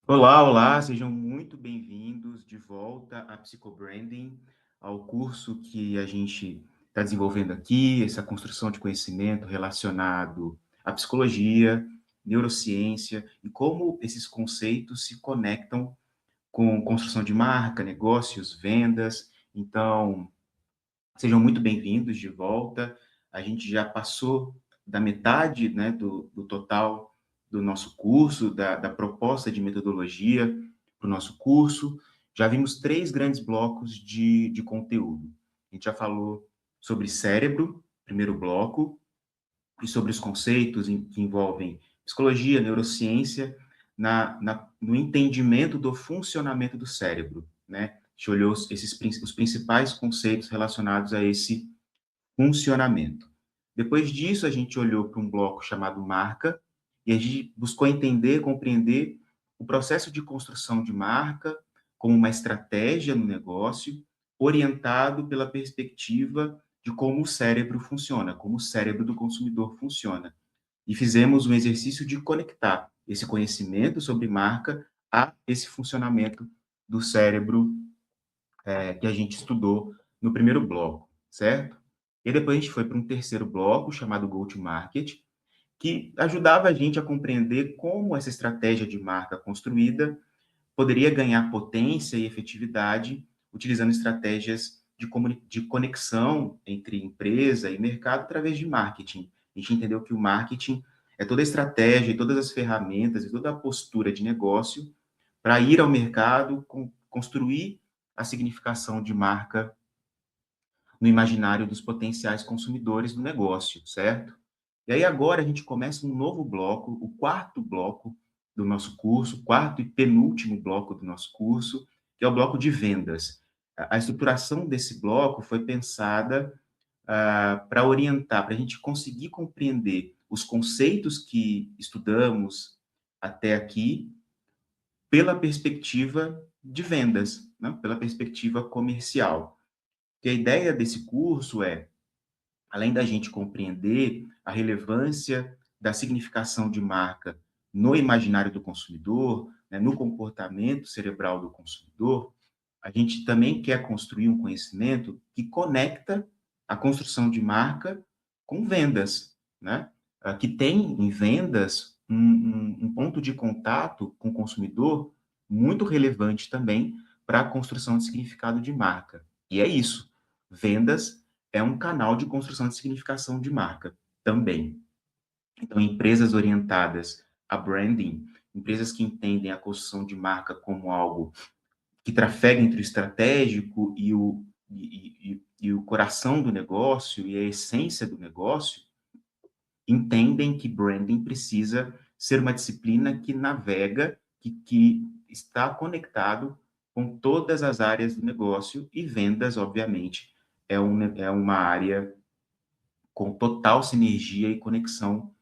Olá, olá, sejam muito bem-vindos de volta a Psicobranding, ao curso que a gente está desenvolvendo aqui, essa construção de conhecimento relacionado à psicologia, neurociência e como esses conceitos se conectam com construção de marca, negócios, vendas. Então, sejam muito bem-vindos de volta. A gente já passou da metade, né, do total do nosso curso, da proposta de metodologia para o nosso curso. Já vimos três grandes blocos de conteúdo. A gente já falou sobre cérebro, primeiro bloco, e sobre os conceitos que envolvem psicologia, neurociência, no entendimento do funcionamento do cérebro, né? A gente olhou os principais conceitos relacionados a esse funcionamento. Depois disso, a gente olhou para um bloco chamado marca, e a gente buscou entender, compreender o processo de construção de marca como uma estratégia no negócio, orientado pela perspectiva de como o cérebro funciona, como o cérebro do consumidor funciona. E fizemos um exercício de conectar esse conhecimento sobre marca a esse funcionamento do cérebro que a gente estudou no primeiro bloco, certo? E depois a gente foi para um terceiro bloco, chamado Go-to-Market, que ajudava a gente a compreender como essa estratégia de marca construída poderia ganhar potência e efetividade utilizando estratégias de conexão entre empresa e mercado através de marketing. A gente entendeu que o marketing é toda a estratégia e todas as ferramentas e toda a postura de negócio para ir ao mercado, construir a significação de marca no imaginário dos potenciais consumidores do negócio, certo? E aí agora a gente começa um novo bloco, o quarto bloco do nosso curso, quarto e penúltimo bloco do nosso curso, que é o bloco de vendas. A estruturação desse bloco foi pensada para orientar, para a gente conseguir compreender os conceitos que estudamos até aqui pela perspectiva de vendas, né? Pela perspectiva comercial. Que a ideia desse curso é, além da gente compreender a relevância da significação de marca no imaginário do consumidor, né, no comportamento cerebral do consumidor, a gente também quer construir um conhecimento que conecta a construção de marca com vendas, né? Que tem em vendas um ponto de contato com o consumidor muito relevante também para a construção de significado de marca. E é isso. Vendas é um canal de construção de significação de marca também. Então, empresas orientadas a branding, empresas que entendem a construção de marca como algo que trafega entre o estratégico e o coração do negócio e a essência do negócio, entendem que branding precisa ser uma disciplina que navega, que está conectado com todas as áreas do negócio e vendas, obviamente, é uma área com total sinergia e conexão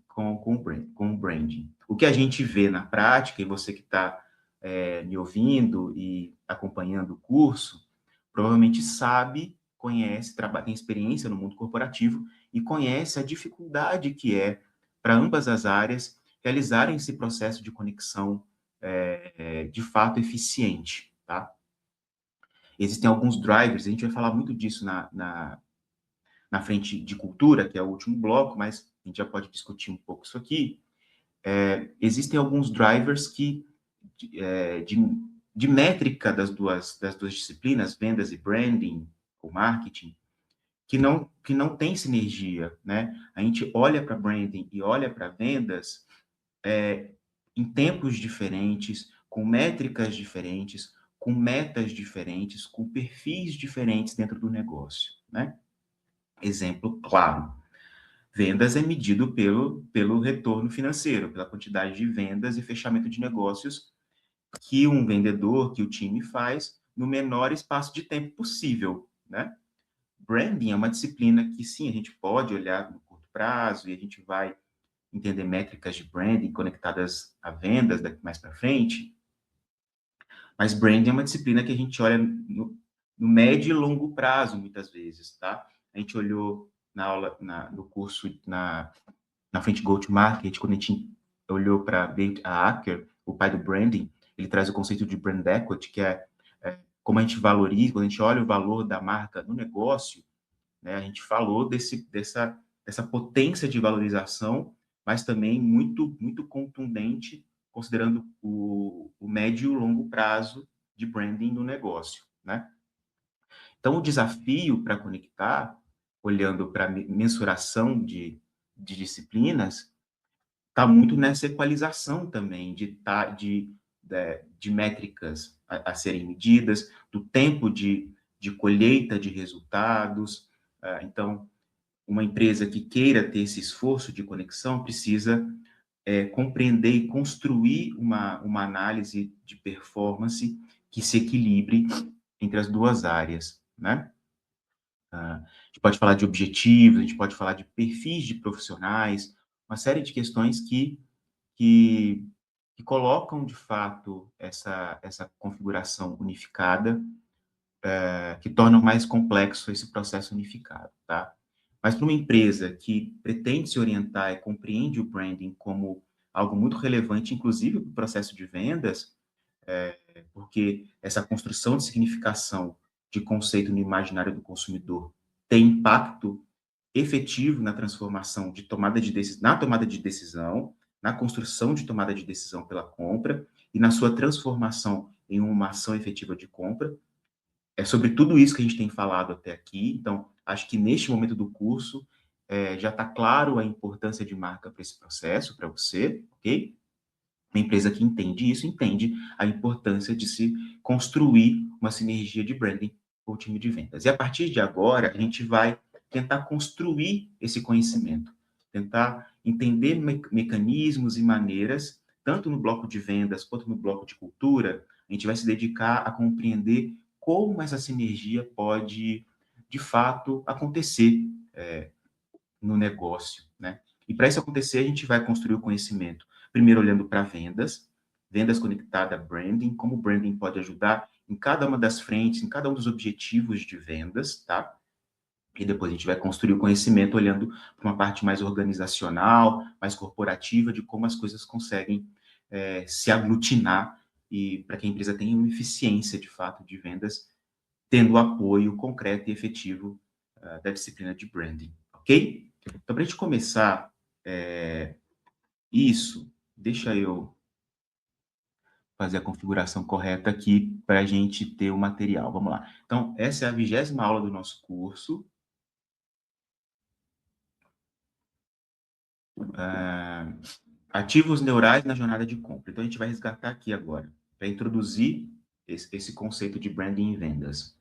com o branding. O que a gente vê na prática, e você que está me ouvindo e acompanhando o curso, provavelmente sabe, conhece, tem experiência no mundo corporativo e conhece a dificuldade que é para ambas as áreas realizarem esse processo de conexão de fato eficiente, tá? Existem alguns drivers, a gente vai falar muito disso na frente de cultura, que é o último bloco, mas a gente já pode discutir um pouco isso aqui. Existem alguns drivers de, de métrica das duas disciplinas, vendas e branding, ou marketing, que não tem sinergia, né? A gente olha para branding e olha para vendas em tempos diferentes, com métricas diferentes, com metas diferentes, com perfis diferentes dentro do negócio, né? Exemplo claro. Vendas é medido pelo retorno financeiro, pela quantidade de vendas e fechamento de negócios que um vendedor, que o time faz no menor espaço de tempo possível, né? Branding é uma disciplina que, sim, a gente pode olhar no curto prazo e a gente vai entender métricas de branding conectadas a vendas daqui mais para frente, mas branding é uma disciplina que a gente olha no médio e longo prazo, muitas vezes, tá? A gente olhou na aula, no curso, na frente Go-to-Market, quando a gente olhou para a Acker, o pai do branding, ele traz o conceito de brand equity, que é como a gente valoriza, quando a gente olha o valor da marca no negócio, né, a gente falou dessa potência de valorização, mas também muito contundente, considerando o médio e longo prazo de branding no negócio, né? Então, o desafio para conectar, olhando para a mensuração de disciplinas, está muito nessa equalização também de métricas a serem medidas, do tempo de colheita de resultados. Então, uma empresa que queira ter esse esforço de conexão precisa compreender e construir uma análise de performance que se equilibre entre as duas áreas, né? A gente pode falar de objetivos, a gente pode falar de perfis de profissionais, uma série de questões que, que colocam, de fato, essa configuração unificada, que tornam mais complexo esse processo unificado, tá? Mas para uma empresa que pretende se orientar e compreende o branding como algo muito relevante, inclusive para o processo de vendas, porque essa construção de significação de conceito no imaginário do consumidor tem impacto efetivo na transformação de na tomada de decisão, na construção de tomada de decisão pela compra e na sua transformação em uma ação efetiva de compra. É sobre tudo isso que a gente tem falado até aqui. Então, acho que neste momento do curso já está claro a importância de marca para esse processo, para você, ok? Uma empresa que entende isso, entende a importância de se construir uma sinergia de branding com o time de vendas. E a partir de agora, a gente vai tentar construir esse conhecimento, tentar entender mecanismos e maneiras, tanto no bloco de vendas quanto no bloco de cultura, a gente vai se dedicar a compreender como essa sinergia pode, de fato, acontecer no negócio, né? E para isso acontecer, a gente vai construir o conhecimento, primeiro olhando para vendas, vendas conectada a branding, como o branding pode ajudar em cada uma das frentes, em cada um dos objetivos de vendas, tá? E depois a gente vai construir o conhecimento olhando para uma parte mais organizacional, mais corporativa, de como as coisas conseguem se aglutinar e para que a empresa tenha uma eficiência, de fato, de vendas, tendo o apoio concreto e efetivo da disciplina de branding, ok? Então, para a gente começar isso, deixa eu fazer a configuração correta aqui para a gente ter o material. Vamos lá. Então, essa é a 20ª aula do nosso curso. Ativos neurais na jornada de compra. Então, a gente vai resgatar aqui agora, para introduzir esse conceito de branding em vendas.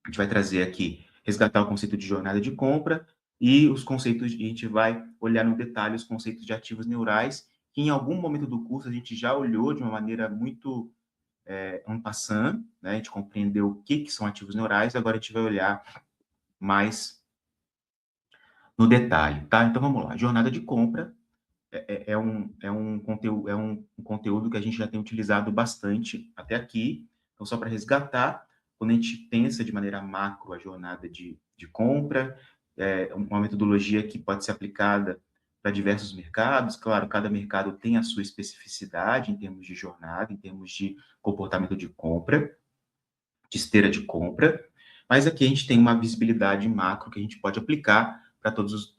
A gente vai trazer aqui, resgatar o conceito de jornada de compra e os conceitos, a gente vai olhar no detalhe os conceitos de ativos neurais, que em algum momento do curso a gente já olhou de uma maneira muito en passant, né? A gente compreendeu o que são ativos neurais, agora a gente vai olhar mais no detalhe, tá? Então vamos lá. Jornada de compra um conteúdo que a gente já tem utilizado bastante até aqui. Então, só para resgatar, quando a gente pensa de maneira macro a jornada de compra, uma metodologia que pode ser aplicada para diversos mercados. Claro, cada mercado tem a sua especificidade em termos de jornada, em termos de comportamento de compra, de esteira de compra, mas aqui a gente tem uma visibilidade macro que a gente pode aplicar para todos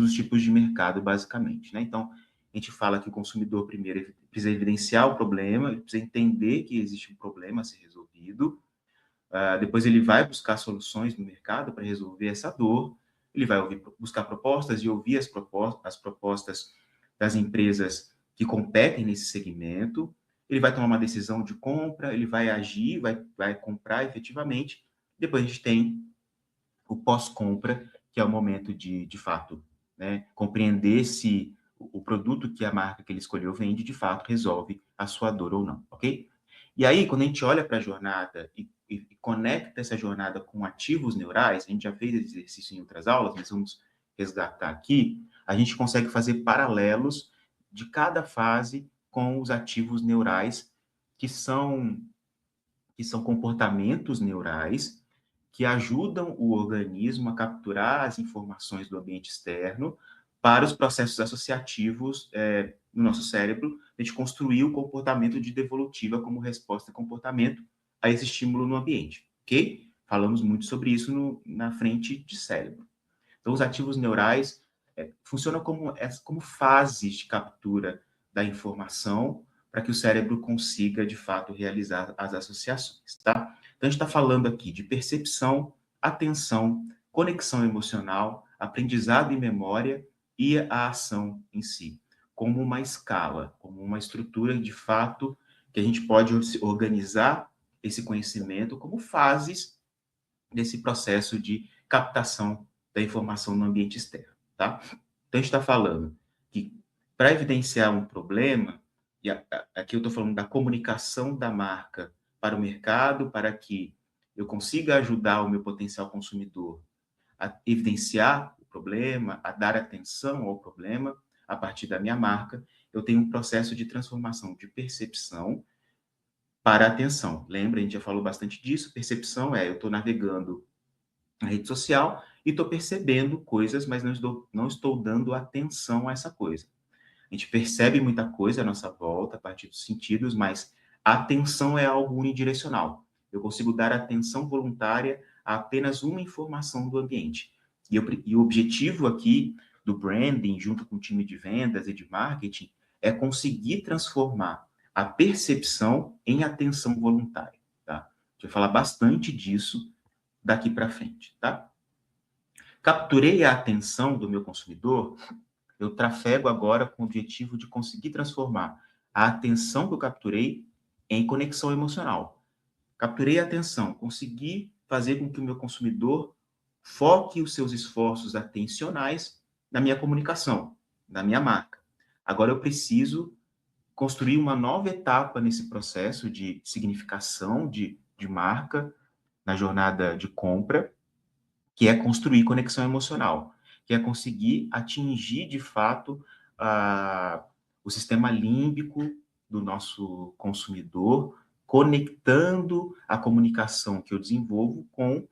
os tipos de mercado, basicamente, né? Então, a gente fala que o consumidor, primeiro, precisa evidenciar o problema, ele precisa entender que existe um problema a ser resolvido, depois ele vai buscar soluções no mercado para resolver essa dor, ele vai buscar propostas e ouvir as propostas das empresas que competem nesse segmento, ele vai tomar uma decisão de compra, ele vai agir, vai comprar efetivamente, depois a gente tem o pós-compra, que é o momento de fato, né, compreender se o produto que a marca que ele escolheu vende, de fato, resolve a sua dor ou não, ok? E aí, quando a gente olha para a jornada e conecta essa jornada com ativos neurais, a gente já fez esse exercício em outras aulas, mas vamos resgatar aqui, a gente consegue fazer paralelos de cada fase com os ativos neurais, que são comportamentos neurais que ajudam o organismo a capturar as informações do ambiente externo para os processos associativos no nosso cérebro, a gente construir o comportamento de devolutiva como resposta a comportamento a esse estímulo no ambiente, ok? Falamos muito sobre isso na frente de cérebro. Então, os ativos neurais funcionam como fases de captura da informação para que o cérebro consiga, de fato, realizar as associações, tá? Então, a gente está falando aqui de percepção, atenção, conexão emocional, aprendizado e memória e a ação em si, como uma escala, como uma estrutura, de fato, que a gente pode organizar esse conhecimento como fases desse processo de captação da informação no ambiente externo, tá? Então, a gente está falando que, para evidenciar um problema, e aqui eu estou falando da comunicação da marca para o mercado, para que eu consiga ajudar o meu potencial consumidor a evidenciar o problema, a dar atenção ao problema a partir da minha marca, eu tenho um processo de transformação de percepção para atenção. Lembra, a gente já falou bastante disso, percepção eu estou navegando na rede social e estou percebendo coisas, mas não estou dando atenção a essa coisa. A gente percebe muita coisa à nossa volta, a partir dos sentidos, mas a atenção é algo unidirecional. Eu consigo dar atenção voluntária a apenas uma informação do ambiente. E o objetivo aqui do branding, junto com o time de vendas e de marketing, é conseguir transformar a percepção em atenção voluntária. Tá? A gente vai falar bastante disso daqui para frente, tá? Capturei a atenção do meu consumidor, eu trafego agora com o objetivo de conseguir transformar a atenção que eu capturei em conexão emocional. Capturei a atenção, consegui fazer com que o meu consumidor foque os seus esforços atencionais na minha comunicação, na minha marca. Agora eu preciso construir uma nova etapa nesse processo de significação de marca na jornada de compra, que é construir conexão emocional, que é conseguir atingir, de fato, o sistema límbico do nosso consumidor, conectando a comunicação que eu desenvolvo com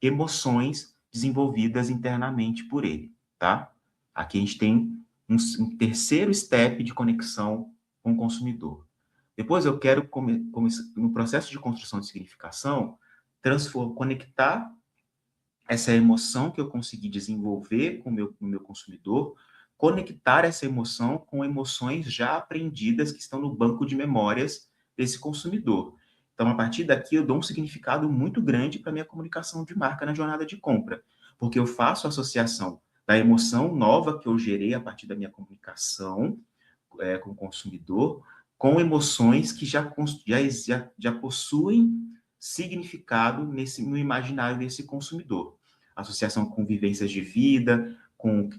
emoções desenvolvidas internamente por ele, tá? Aqui a gente tem um terceiro step de conexão com o consumidor. Depois eu quero, no processo de construção de significação, conectar essa emoção que eu consegui desenvolver com o meu consumidor, conectar essa emoção com emoções já aprendidas que estão no banco de memórias desse consumidor. Então, a partir daqui, eu dou um significado muito grande para a minha comunicação de marca na jornada de compra, porque eu faço a associação da emoção nova que eu gerei a partir da minha comunicação com o consumidor, com emoções que já possuem significado no imaginário desse consumidor. Associação com vivências de vida, com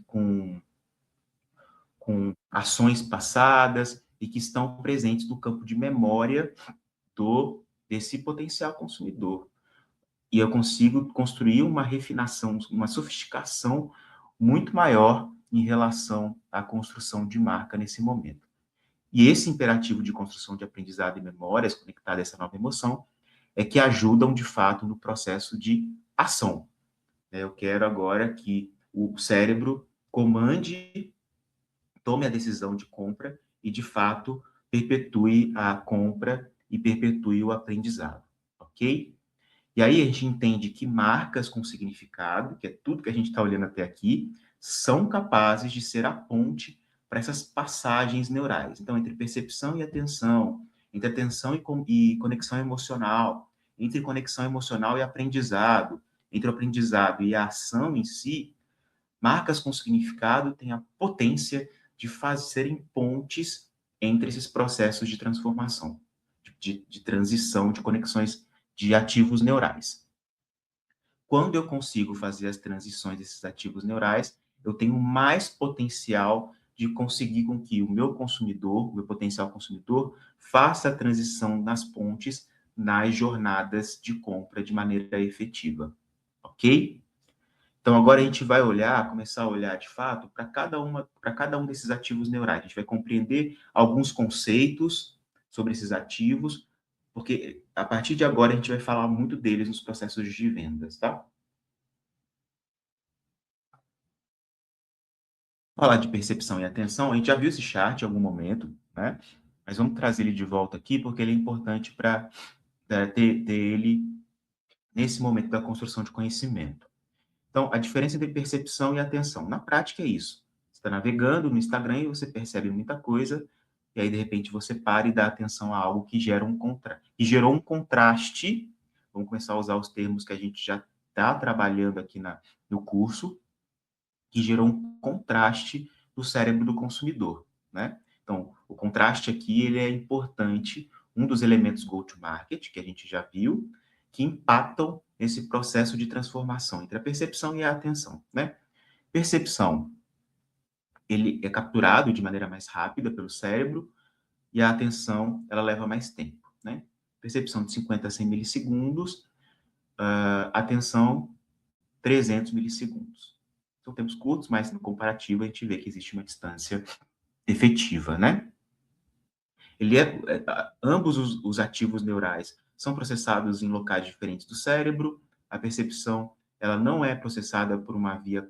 ações passadas e que estão presentes no campo de memória desse potencial consumidor. E eu consigo construir uma refinação, uma sofisticação muito maior em relação à construção de marca nesse momento. E esse imperativo de construção de aprendizado e memórias conectado a essa nova emoção é que ajudam, de fato, no processo de ação. Eu quero agora que o cérebro comande, tome a decisão de compra e, de fato, perpetue a compra e perpetue o aprendizado, ok? E aí a gente entende que marcas com significado, que é tudo que a gente está olhando até aqui, são capazes de ser a ponte para essas passagens neurais. Então, entre percepção e atenção, entre atenção e conexão emocional, entre conexão emocional e aprendizado, entre o aprendizado e a ação em si, marcas com significado têm a potência de serem pontes entre esses processos de transformação, de transição, de conexões de ativos neurais. Quando eu consigo fazer as transições desses ativos neurais, eu tenho mais potencial de conseguir com que o meu consumidor, o meu potencial consumidor, faça a transição nas pontes, nas jornadas de compra de maneira efetiva. Ok? Então, agora a gente vai começar a olhar, de fato, para cada um desses ativos neurais. A gente vai compreender alguns conceitos sobre esses ativos, porque a partir de agora a gente vai falar muito deles nos processos de vendas, tá? Falar de percepção e atenção, a gente já viu esse chart em algum momento, né? Mas vamos trazer ele de volta aqui, porque ele é importante para ter ele nesse momento da construção de conhecimento. Então, a diferença entre percepção e atenção. Na prática, é isso. Você está navegando no Instagram e você percebe muita coisa, e aí, de repente, você para e dá atenção a algo que gera que gerou um contraste. Vamos começar a usar os termos que a gente já está trabalhando aqui no curso, que gerou um contraste no cérebro do consumidor, né? Então, o contraste aqui, ele é importante, um dos elementos go-to-market, que a gente já viu, que impactam esse processo de transformação entre a percepção e a atenção, né? Percepção, ele é capturado de maneira mais rápida pelo cérebro, e a atenção, ela leva mais tempo, né? Percepção de 50 a 100 milissegundos, atenção 300 milissegundos. São tempos curtos, mas no comparativo a gente vê que existe uma distância efetiva, né? Ambos os ativos neurais são processados em locais diferentes do cérebro. A percepção, ela não é processada por uma via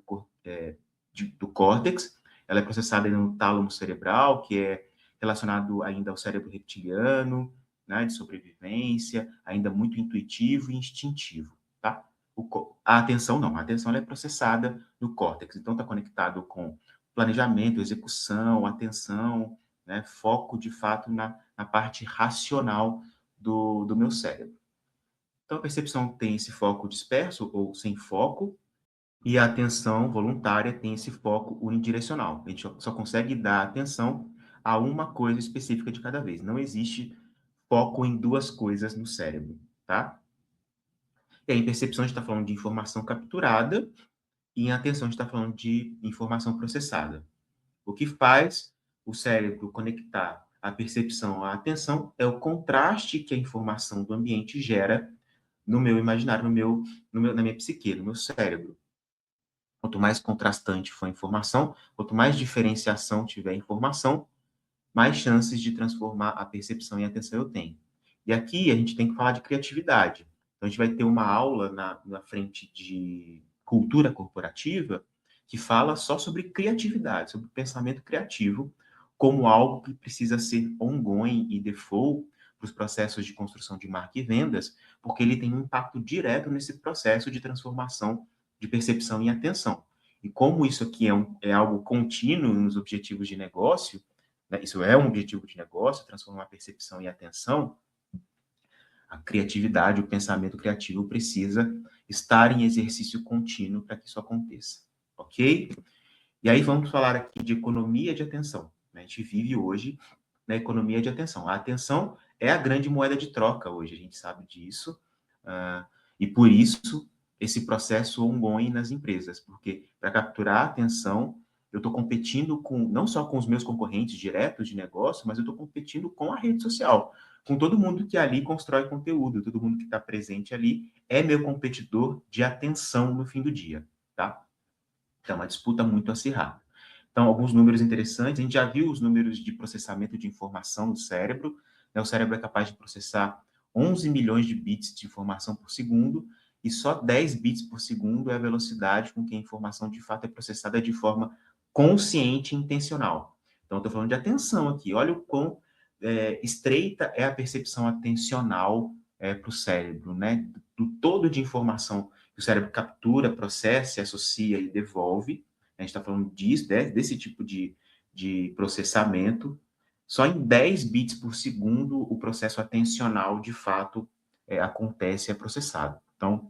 do córtex, ela é processada no tálamo cerebral, que é relacionado ainda ao cérebro reptiliano, né, de sobrevivência, ainda muito intuitivo e instintivo, tá? A atenção não, a atenção ela é processada no córtex, então está conectado com planejamento, execução, atenção, né, foco de fato na parte racional do meu cérebro. Então a percepção tem esse foco disperso ou sem foco, e a atenção voluntária tem esse foco unidirecional. A gente só consegue dar atenção a uma coisa específica de cada vez. Não existe foco em duas coisas no cérebro, tá? E aí, em percepção, a gente está falando de informação capturada, e em atenção, a gente está falando de informação processada. O que faz o cérebro conectar a percepção à atenção é o contraste que a informação do ambiente gera no meu imaginário, na minha psique, no meu cérebro. Quanto mais contrastante for a informação, quanto mais diferenciação tiver a informação, mais chances de transformar a percepção em atenção eu tenho. E aqui a gente tem que falar de criatividade. Então, a gente vai ter uma aula na frente de cultura corporativa que fala só sobre criatividade, sobre pensamento criativo, como algo que precisa ser ongoing e default para os processos de construção de marca e vendas, porque ele tem um impacto direto nesse processo de transformação de percepção em atenção. E como isso aqui é algo contínuo nos objetivos de negócio, né, isso é um objetivo de negócio, transformar percepção em atenção, a criatividade, o pensamento criativo precisa estar em exercício contínuo para que isso aconteça, ok? E aí vamos falar aqui de economia de atenção. A gente vive hoje na economia de atenção. A atenção é a grande moeda de troca hoje, a gente sabe disso, e por isso esse processo ongoing nas empresas, porque para capturar a atenção, eu estou competindo não só com os meus concorrentes diretos de negócio, mas eu estou competindo com a rede social, com todo mundo que ali constrói conteúdo, todo mundo que está presente ali é meu competidor de atenção no fim do dia, tá? Então, é uma disputa muito acirrada. Então, alguns números interessantes, a gente já viu os números de processamento de informação no cérebro, né? O cérebro é capaz de processar 11 milhões de bits de informação por segundo, e só 10 bits por segundo é a velocidade com que a informação de fato é processada de forma consciente e intencional. Então, estou falando de atenção aqui. Olha o quão estreita é a percepção atencional para o cérebro, né? Do todo de informação que o cérebro captura, processa, associa e devolve. A gente está falando disso, desse tipo de processamento. Só em 10 bits por segundo o processo atencional, de fato, acontece e é processado. Então,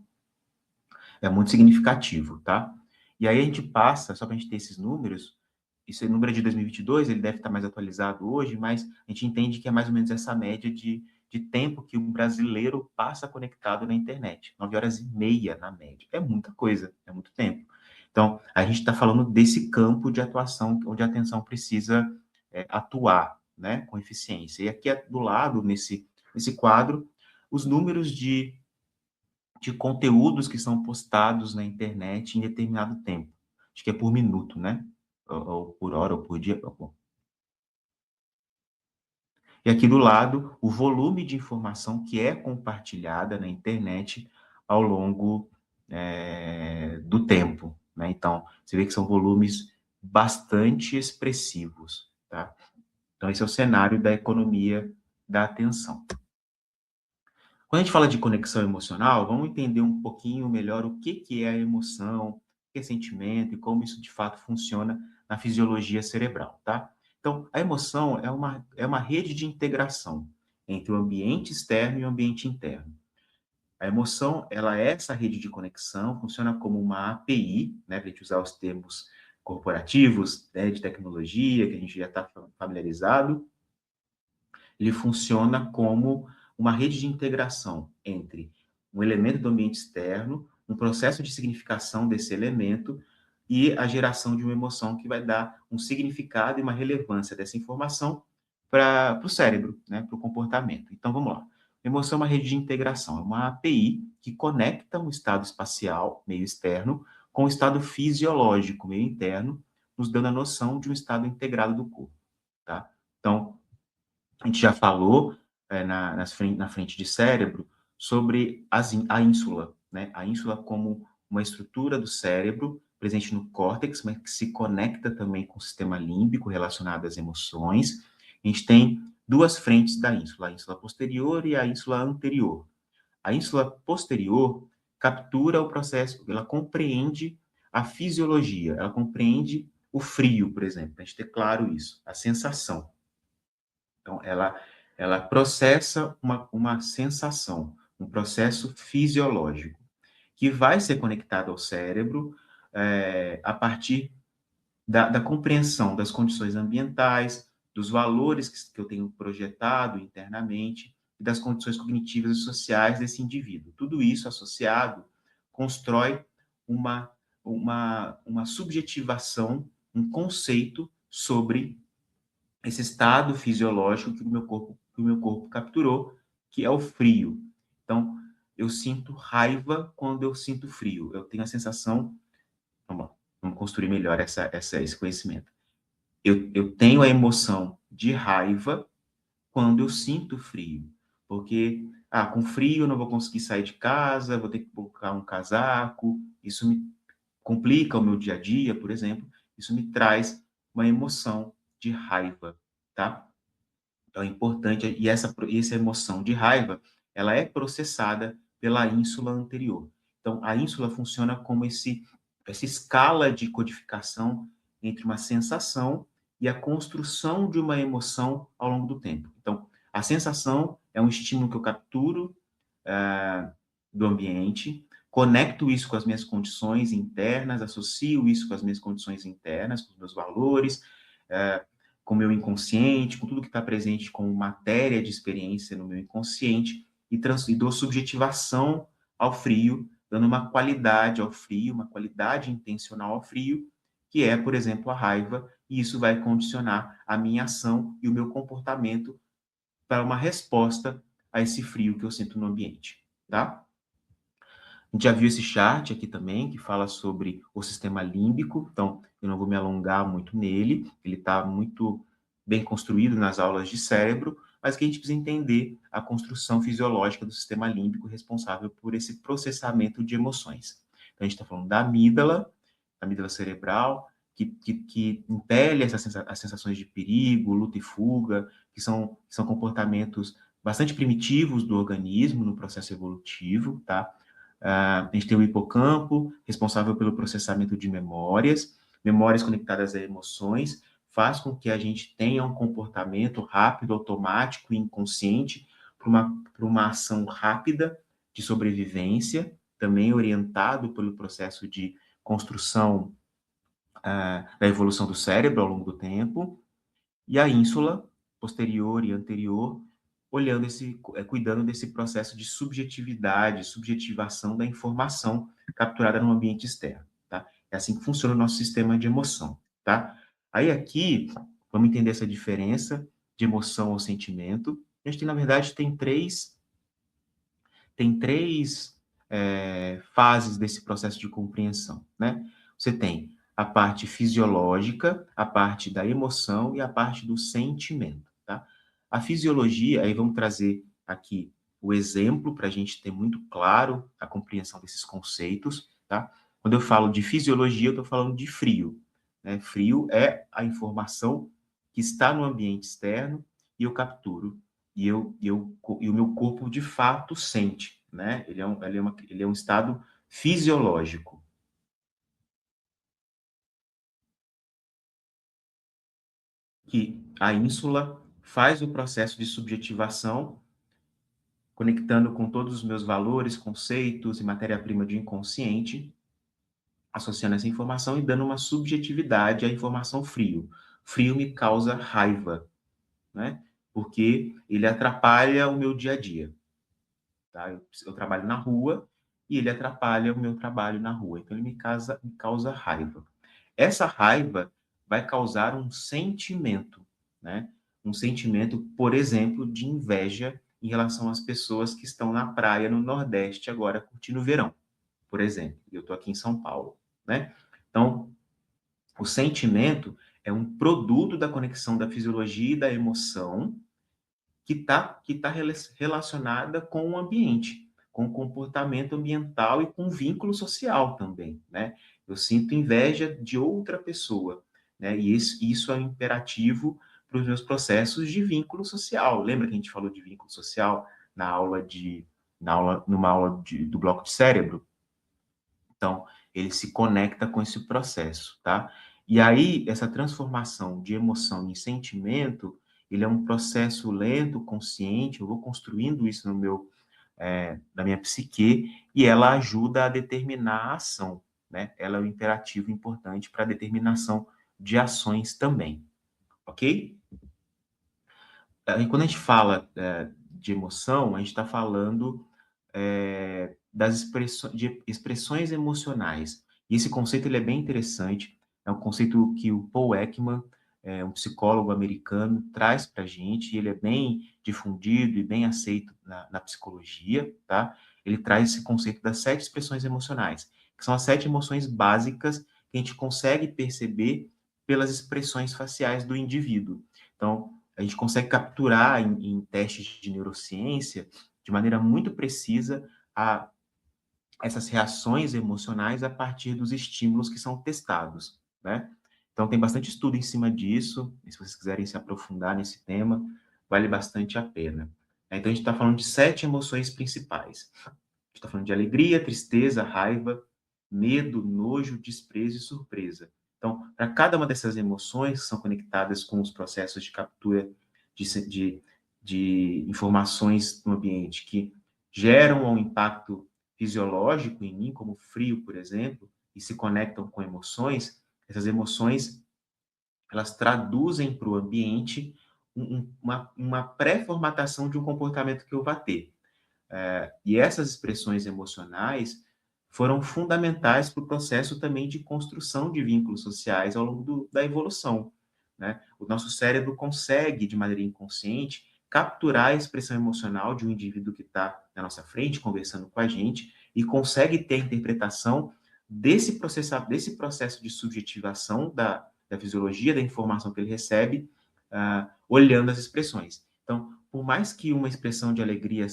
é muito significativo, tá? E aí a gente passa, só para a gente ter esses números, esse número é de 2022, ele deve estar mais atualizado hoje, mas a gente entende que é mais ou menos essa média de tempo que o brasileiro passa conectado na internet. 9 horas e meia na média. É muita coisa, é muito tempo. Então, a gente está falando desse campo de atuação onde a atenção precisa atuar, né, com eficiência. E aqui do lado, nesse quadro, os números de conteúdos que são postados na internet em determinado tempo. Acho que é por minuto, né? Ou por hora, ou por dia. E aqui do lado, o volume de informação que é compartilhada na internet ao longo do tempo, né? Então, você vê que são volumes bastante expressivos, tá? Então, esse é o cenário da economia da atenção. Quando a gente fala de conexão emocional, vamos entender um pouquinho melhor o que é a emoção, o que é sentimento e como isso de fato funciona na fisiologia cerebral, tá? Então, a emoção é uma rede de integração entre o ambiente externo e o ambiente interno. A emoção, ela é essa rede de conexão, funciona como uma API, né, para a gente usar os termos corporativos, né, de tecnologia, que a gente já está familiarizado. Ele funciona como uma rede de integração entre um elemento do ambiente externo, um processo de significação desse elemento e a geração de uma emoção que vai dar um significado e uma relevância dessa informação para o cérebro, né, para o comportamento. Então, vamos lá. Emoção é uma rede de integração, é uma API que conecta um estado espacial, meio externo, com o estado fisiológico, meio interno, nos dando a noção de um estado integrado do corpo, tá? Então, a gente já falou na frente de cérebro sobre a ínsula, né? A ínsula como uma estrutura do cérebro presente no córtex, mas que se conecta também com o sistema límbico relacionado às emoções. A gente tem duas frentes da ínsula, a ínsula posterior e a ínsula anterior. A ínsula posterior captura o processo, ela compreende a fisiologia, ela compreende o frio, por exemplo, a gente ter claro isso, a sensação. Então, ela processa uma sensação, um processo fisiológico, que vai ser conectado ao cérebro a partir da compreensão das condições ambientais, dos valores que eu tenho projetado internamente e das condições cognitivas e sociais desse indivíduo. Tudo isso associado constrói uma, uma subjetivação, um conceito sobre esse estado fisiológico que o meu corpo capturou, que é o frio. Então, eu sinto raiva quando eu sinto frio. Eu tenho a sensação, vamos construir melhor esse conhecimento. Eu tenho a emoção de raiva quando eu sinto frio, porque com frio eu não vou conseguir sair de casa, vou ter que colocar um casaco, isso me complica o meu dia a dia, por exemplo, isso me traz uma emoção de raiva, tá? Então é importante, e essa emoção de raiva, ela é processada pela ínsula anterior. Então, a ínsula funciona como essa escala de codificação entre uma sensação e a construção de uma emoção ao longo do tempo. Então, a sensação é um estímulo que eu capturo do ambiente, conecto isso com as minhas condições internas, associo isso com as minhas condições internas, com os meus valores, com o meu inconsciente, com tudo que está presente como matéria de experiência no meu inconsciente, e dou subjetivação ao frio, dando uma qualidade ao frio, uma qualidade intencional ao frio, que é, por exemplo, a raiva, e isso vai condicionar a minha ação e o meu comportamento para uma resposta a esse frio que eu sinto no ambiente, tá? A gente já viu esse chart aqui também, que fala sobre o sistema límbico, então eu não vou me alongar muito nele, ele está muito bem construído nas aulas de cérebro, mas que a gente precisa entender a construção fisiológica do sistema límbico responsável por esse processamento de emoções. Então, a gente está falando da amígdala cerebral, que impele as sensações de perigo, luta e fuga, que são comportamentos bastante primitivos do organismo no processo evolutivo, tá? A gente tem o hipocampo, responsável pelo processamento de memórias conectadas a emoções, faz com que a gente tenha um comportamento rápido, automático e inconsciente para uma ação rápida de sobrevivência, também orientado pelo processo de construção da evolução do cérebro ao longo do tempo, e a ínsula posterior e anterior, cuidando desse processo de subjetivação da informação capturada no ambiente externo, tá? É assim que funciona o nosso sistema de emoção, tá? Aí aqui, vamos entender essa diferença de emoção ou sentimento. A gente tem, na verdade, tem três fases desse processo de compreensão, né? Você tem a parte fisiológica, a parte da emoção e a parte do sentimento, tá? A fisiologia, aí vamos trazer aqui o exemplo para a gente ter muito claro a compreensão desses conceitos, tá? Quando eu falo de fisiologia, eu estou falando de frio. né? Frio é a informação que está no ambiente externo e eu capturo e o meu corpo de fato sente, né? Ele é um estado fisiológico. Que a ínsula faz o processo de subjetivação, conectando com todos os meus valores, conceitos e matéria-prima de inconsciente, associando essa informação e dando uma subjetividade à informação frio. Frio me causa raiva, né? Porque ele atrapalha o meu dia a dia. Tá? Eu trabalho na rua e ele atrapalha o meu trabalho na rua. Então, ele me causa raiva. Essa raiva vai causar um sentimento, né? Um sentimento, por exemplo, de inveja em relação às pessoas que estão na praia no Nordeste agora curtindo o verão, por exemplo. Eu estou aqui em São Paulo, né? Então, o sentimento é um produto da conexão da fisiologia e da emoção que tá relacionada com o ambiente, com o comportamento ambiental e com o vínculo social também, né? Eu sinto inveja de outra pessoa, né? E isso é imperativo para os meus processos de vínculo social. Lembra que a gente falou de vínculo social numa aula do bloco de cérebro? Então, ele se conecta com esse processo, tá? E aí, essa transformação de emoção em sentimento, ele é um processo lento, consciente, eu vou construindo isso na minha psique, e ela ajuda a determinar a ação, né? Ela é um imperativo importante para a determinação de ações também, ok? E quando a gente fala de emoção, a gente está falando de expressões emocionais. E esse conceito ele é bem interessante. É um conceito que o Paul Ekman, um psicólogo americano, traz para a gente. E ele é bem difundido e bem aceito na psicologia, tá? Ele traz esse conceito das 7 expressões emocionais, que são as 7 emoções básicas que a gente consegue perceber pelas expressões faciais do indivíduo. Então, a gente consegue capturar em testes de neurociência de maneira muito precisa a essas reações emocionais a partir dos estímulos que são testados, né? Então, tem bastante estudo em cima disso, e se vocês quiserem se aprofundar nesse tema, vale bastante a pena. Então, a gente está falando de 7 emoções principais. A gente está falando de alegria, tristeza, raiva, medo, nojo, desprezo e surpresa. Então, para cada uma dessas emoções que são conectadas com os processos de captura de, de, de informações no ambiente que geram um impacto fisiológico em mim, como frio, por exemplo, e se conectam com emoções, essas emoções elas traduzem para o ambiente uma pré-formatação de um comportamento que eu vá ter. E essas expressões emocionais foram fundamentais para o processo também de construção de vínculos sociais ao longo da evolução, né? O nosso cérebro consegue, de maneira inconsciente, capturar a expressão emocional de um indivíduo que está na nossa frente, conversando com a gente, e consegue ter a interpretação desse processo de subjetivação da fisiologia, da informação que ele recebe, olhando as expressões. Então, por mais que uma expressão de alegria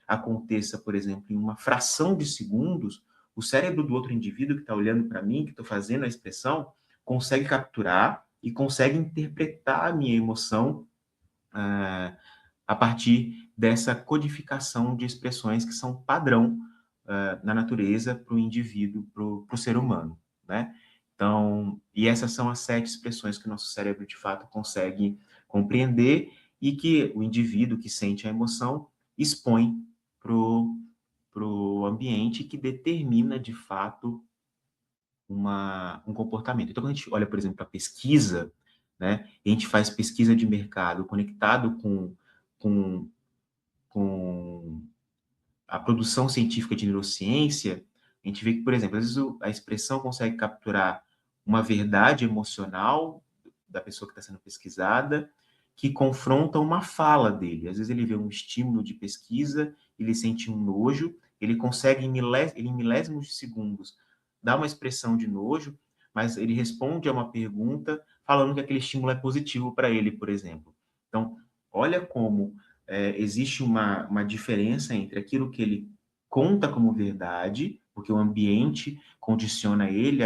aconteça, por exemplo, em uma fração de segundos, o cérebro do outro indivíduo que está olhando para mim, que estou fazendo a expressão, consegue capturar e consegue interpretar a minha emoção a partir dessa codificação de expressões que são padrão na natureza para o indivíduo, para o ser humano, né? Então, e essas são as 7 expressões que o nosso cérebro, de fato, consegue compreender e que o indivíduo que sente a emoção expõe para o ambiente que determina, de fato, um comportamento. Então, quando a gente olha, por exemplo, a pesquisa, né, e a gente faz pesquisa de mercado conectado com, com a produção científica de neurociência, a gente vê que, por exemplo, às vezes a expressão consegue capturar uma verdade emocional da pessoa que está sendo pesquisada, que confronta uma fala dele. Às vezes ele vê um estímulo de pesquisa, ele sente um nojo, ele consegue, em milésimos de segundos, dar uma expressão de nojo, mas ele responde a uma pergunta falando que aquele estímulo é positivo para ele, por exemplo. Então, olha como existe uma diferença entre aquilo que ele conta como verdade, porque o ambiente condiciona ele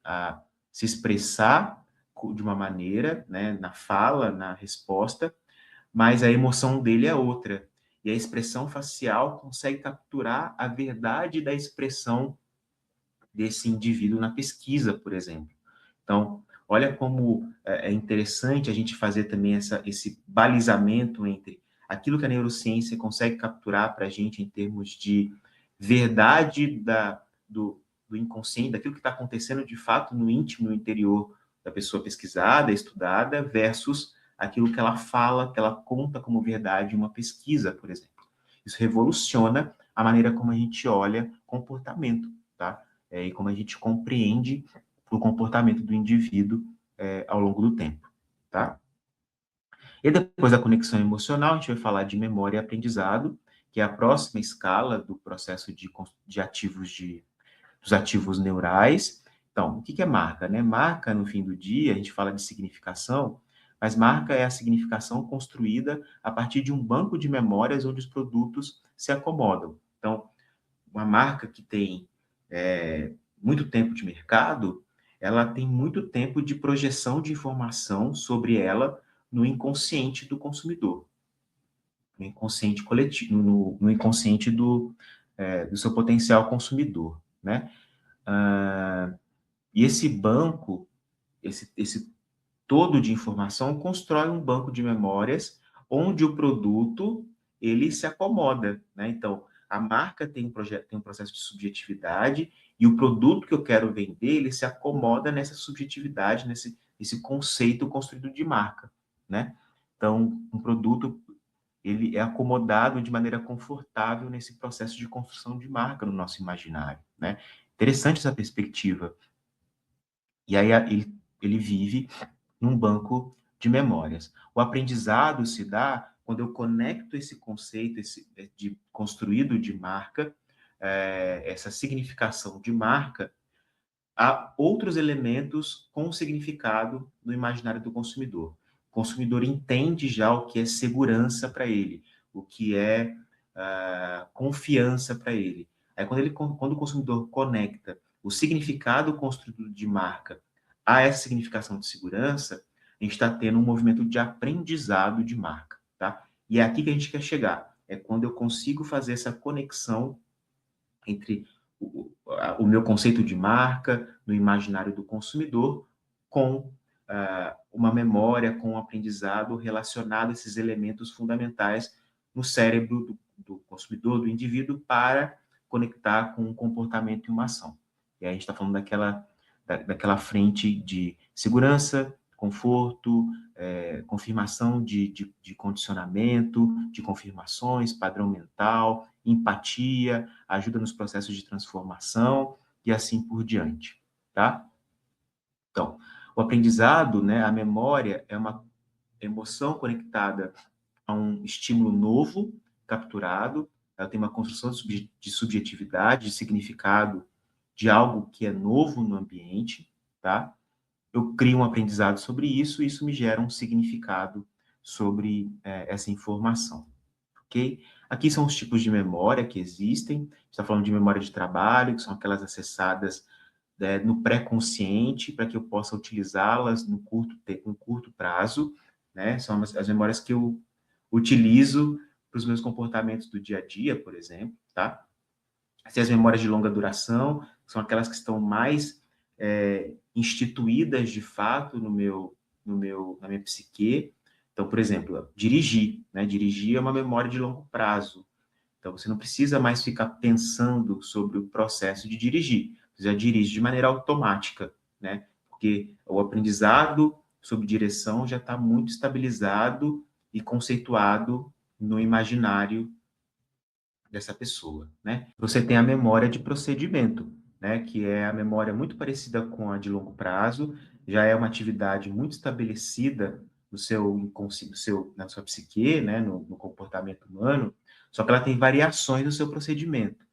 a se expressar de uma maneira, né, na fala, na resposta, mas a emoção dele é outra. E a expressão facial consegue capturar a verdade da expressão desse indivíduo na pesquisa, por exemplo. Então, olha como é interessante a gente fazer também esse balizamento entre aquilo que a neurociência consegue capturar para a gente em termos de verdade do inconsciente, daquilo que está acontecendo de fato no íntimo, no interior da pessoa pesquisada, estudada, versus aquilo que ela fala, que ela conta como verdade em uma pesquisa, por exemplo. Isso revoluciona a maneira como a gente olha comportamento, tá? E como a gente compreende o comportamento do indivíduo ao longo do tempo, tá? E depois da conexão emocional, a gente vai falar de memória e aprendizado, que é a próxima escala do processo de ativos dos ativos neurais. Então, o que é marca, né? Marca, no fim do dia, a gente fala de significação, mas marca é a significação construída a partir de um banco de memórias onde os produtos se acomodam. Então, uma marca que tem muito tempo de mercado, ela tem muito tempo de projeção de informação sobre ela no inconsciente do consumidor, no inconsciente coletivo, no inconsciente do seu potencial consumidor, né? E esse banco, esse todo de informação constrói um banco de memórias onde o produto ele se acomoda, né? Então, a marca tem um processo de subjetividade e o produto que eu quero vender, ele se acomoda nessa subjetividade, nesse conceito construído de marca, né? Então, um produto ele é acomodado de maneira confortável nesse processo de construção de marca no nosso imaginário, né? Interessante essa perspectiva. E aí ele vive num banco de memórias. O aprendizado se dá quando eu conecto esse conceito de construído de marca, essa significação de marca, a outros elementos com significado no imaginário do consumidor. O consumidor entende já o que é segurança para ele, o que é confiança para ele. Aí quando o consumidor conecta o significado construído de marca a essa significação de segurança, a gente está tendo um movimento de aprendizado de marca, tá? E é aqui que a gente quer chegar. É quando eu consigo fazer essa conexão entre o meu conceito de marca no imaginário do consumidor com uma memória, com um aprendizado relacionado a esses elementos fundamentais no cérebro do consumidor, do indivíduo, para conectar com um comportamento e uma ação. E aí a gente está falando daquela frente de segurança, conforto, confirmação de condicionamento, de confirmações, padrão mental, empatia, ajuda nos processos de transformação e assim por diante, tá? Então, o aprendizado, né, a memória é uma emoção conectada a um estímulo novo, capturado, ela tem uma construção de subjetividade, de significado de algo que é novo no ambiente, tá? Eu crio um aprendizado sobre isso e isso me gera um significado sobre essa informação, ok? Aqui são os tipos de memória que existem. A gente está falando de memória de trabalho, que são aquelas acessadas no pré-consciente, para que eu possa utilizá-las no curto prazo, né? São as memórias que eu utilizo para os meus comportamentos do dia a dia, por exemplo, tá? Tem as memórias de longa duração, que são aquelas que estão mais instituídas de fato na minha psique. Então, por exemplo, dirigir, né? Dirigir é uma memória de longo prazo. Então, você não precisa mais ficar pensando sobre o processo de dirigir. Você já dirige de maneira automática, né? Porque o aprendizado sobre direção já está muito estabilizado e conceituado no imaginário dessa pessoa, né? Você tem a memória de procedimento, né? Que é a memória muito parecida com a de longo prazo, já é uma atividade muito estabelecida no na sua psique, né? No comportamento humano, só que ela tem variações no seu procedimento.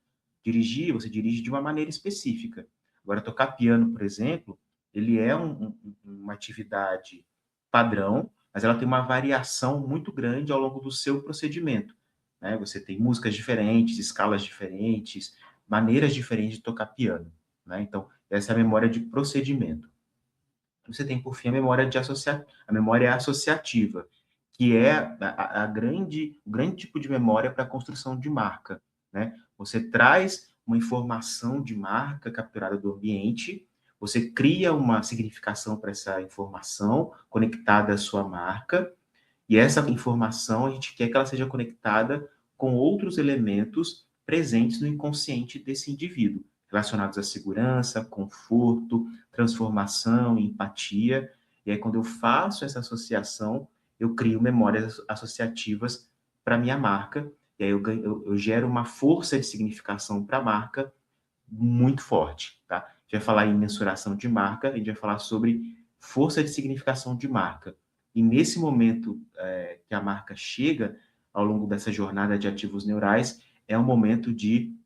Dirigir, você dirige de uma maneira específica. Agora, tocar piano, por exemplo, ele é uma atividade padrão, mas ela tem uma variação muito grande ao longo do seu procedimento, né? Você tem músicas diferentes, escalas diferentes, maneiras diferentes de tocar piano, né? Então, essa é a memória de procedimento. você tem, por fim, a memória associativa, que é o grande tipo de memória para a construção de marca, né? Você traz uma informação de marca capturada do ambiente, você cria uma significação para essa informação conectada à sua marca, e essa informação a gente quer que ela seja conectada com outros elementos presentes no inconsciente desse indivíduo, relacionados à segurança, conforto, transformação, empatia. E aí, quando eu faço essa associação, eu crio memórias associativas para minha marca, e aí eu gero uma força de significação para a marca muito forte, tá? A gente vai falar em mensuração de marca, a gente vai falar sobre força de significação de marca. E nesse momento que a marca chega, ao longo dessa jornada de ativos neurais, é um momento de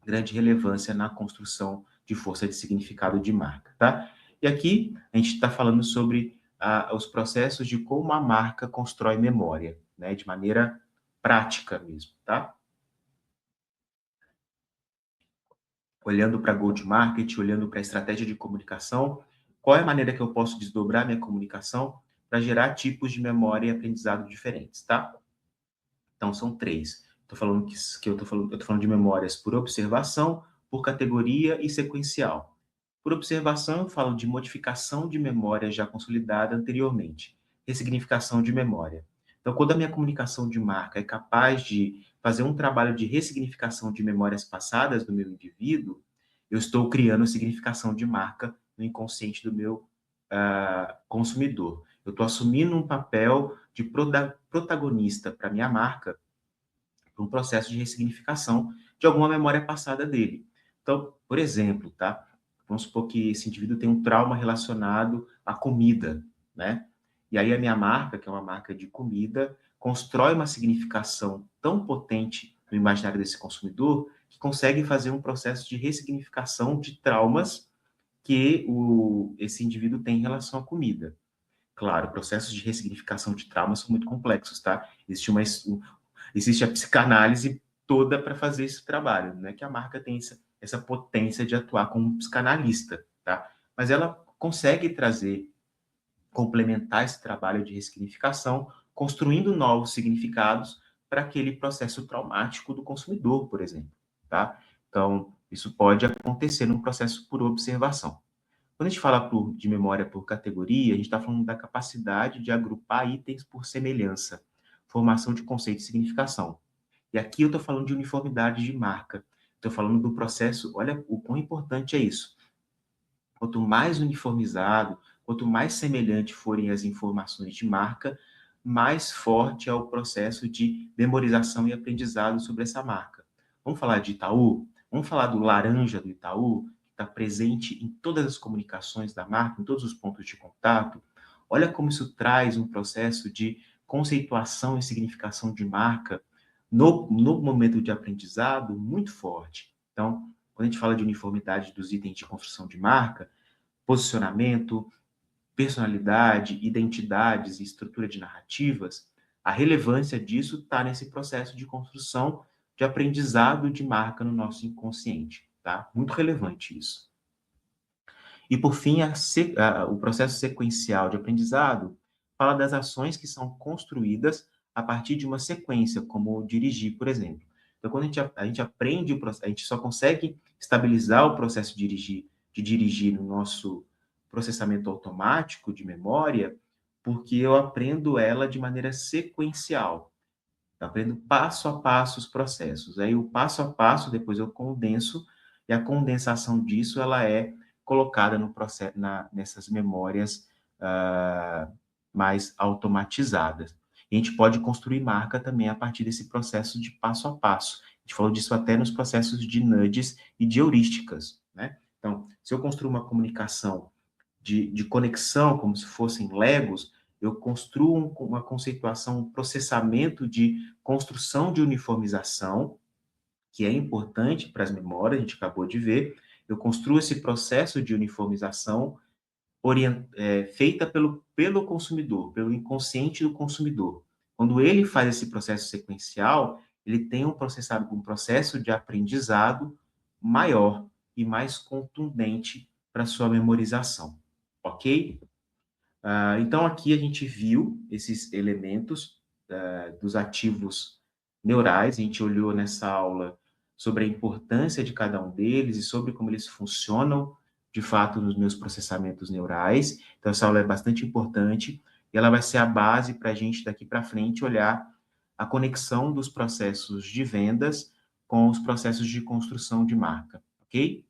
grande relevância na construção de força de significado de marca, tá? E aqui a gente está falando sobre os processos de como a marca constrói memória, né? De maneira prática mesmo, tá? Olhando para go-to-market, olhando para a estratégia de comunicação, qual é a maneira que eu posso desdobrar minha comunicação para gerar tipos de memória e aprendizado diferentes, tá? Então, são três. Estou falando que eu tô falando de memórias por observação, por categoria e sequencial. Por observação, eu falo de modificação de memória já consolidada anteriormente, ressignificação de memória. Então, quando a minha comunicação de marca é capaz de fazer um trabalho de ressignificação de memórias passadas do meu indivíduo, eu estou criando significação de marca no inconsciente do meu consumidor. Eu estou assumindo um papel de protagonista para minha marca, para um processo de ressignificação de alguma memória passada dele. Então, por exemplo, tá? Vamos supor que esse indivíduo tem um trauma relacionado à comida, né? E aí a minha marca, que é uma marca de comida, constrói uma significação tão potente no imaginário desse consumidor que consegue fazer um processo de ressignificação de traumas que esse indivíduo tem em relação à comida. Claro, processos de ressignificação de traumas são muito complexos, tá? Existe a psicanálise toda para fazer esse trabalho, não é que a marca tem essa potência de atuar como psicanalista, tá? Mas ela consegue trazer, complementar esse trabalho de ressignificação, construindo novos significados para aquele processo traumático do consumidor, por exemplo, tá? Então, isso pode acontecer num processo por observação. Quando a gente fala de memória por categoria, a gente está falando da capacidade de agrupar itens por semelhança, formação de conceito e significação. E aqui eu estou falando de uniformidade de marca. Estou falando do processo, olha o quão importante é isso. Quanto mais uniformizado, quanto mais semelhante forem as informações de marca, mais forte é o processo de memorização e aprendizado sobre essa marca. Vamos falar de Itaú? Vamos falar do laranja do Itaú, que está presente em todas as comunicações da marca, em todos os pontos de contato. Olha como isso traz um processo de conceituação e significação de marca no momento de aprendizado muito forte. Então, quando a gente fala de uniformidade dos itens de construção de marca, posicionamento, personalidade, identidades e estrutura de narrativas, a relevância disso está nesse processo de construção de aprendizado de marca no nosso inconsciente, tá? Muito relevante isso. E, por fim, o processo sequencial de aprendizado fala das ações que são construídas a partir de uma sequência, como dirigir, por exemplo. Então, quando a gente aprende, a gente só consegue estabilizar o processo de dirigir no nosso processamento automático de memória, porque eu aprendo ela de maneira sequencial. Eu aprendo passo a passo os processos. Aí o passo a passo, depois eu condenso, e a condensação disso ela é colocada no processo, nessas memórias mais automatizadas. E a gente pode construir marca também a partir desse processo de passo a passo. A gente falou disso até nos processos de nudges e de heurísticas, né? Então, se eu construo uma comunicação de conexão, como se fossem Legos, eu construo uma conceituação, um processamento de construção de uniformização, que é importante para as memórias, a gente acabou de ver. Eu construo esse processo de uniformização feita pelo consumidor, pelo inconsciente do consumidor. Quando ele faz esse processo sequencial, ele tem um processo de aprendizado maior e mais contundente para sua memorização. Ok? Então, aqui a gente viu esses elementos dos ativos neurais, a gente olhou nessa aula sobre a importância de cada um deles e sobre como eles funcionam, de fato, nos meus processamentos neurais. Então, essa aula é bastante importante e ela vai ser a base para a gente, daqui para frente, olhar a conexão dos processos de vendas com os processos de construção de marca, ok?